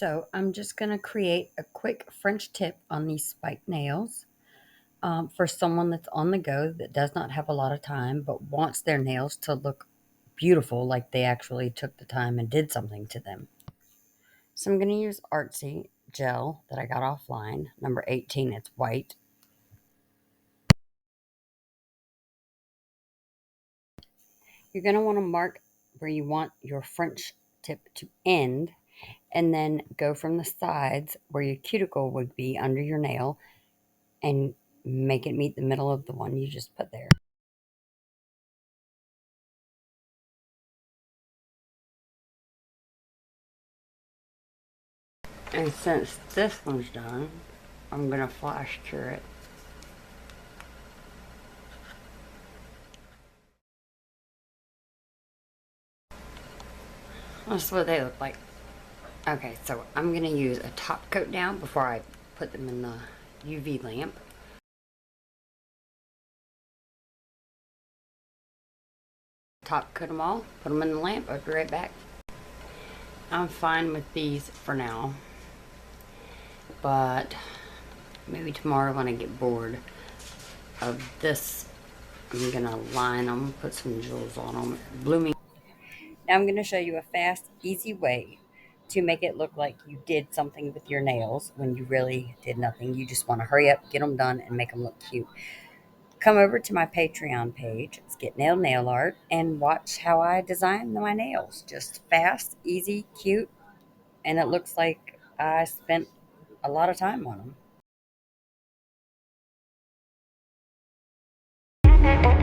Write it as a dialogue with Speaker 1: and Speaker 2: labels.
Speaker 1: So I'm just going to create a quick French tip on these spiked nails for someone that's on the go that does not have a lot of time but wants their nails to look beautiful, like they actually took the time and did something to them. So I'm going to use Artsy gel that I got offline, number 18, it's white. You're going to want to mark where you want your French tip to end, and then go from the sides where your cuticle would be under your nail and make it meet the middle of the one you just put there. And since this one's done, I'm going to flash cure it. That's what they look like. Okay, so I'm going to use a top coat now before I put them in the UV lamp. Top coat them all, put them in the lamp, I'll be right back. I'm fine with these for now, but maybe tomorrow when I get bored of this, I'm going to line them, put some jewels on them, blooming. Now I'm going to show you a fast, easy way to make it look like you did something with your nails when you really did nothing. You just want to hurry up, get them done, and make them look cute. Come over to my Patreon page, it's Get Nailed Nail Art, and watch how I design my nails. Just fast, easy, cute, and it looks like I spent a lot of time on them.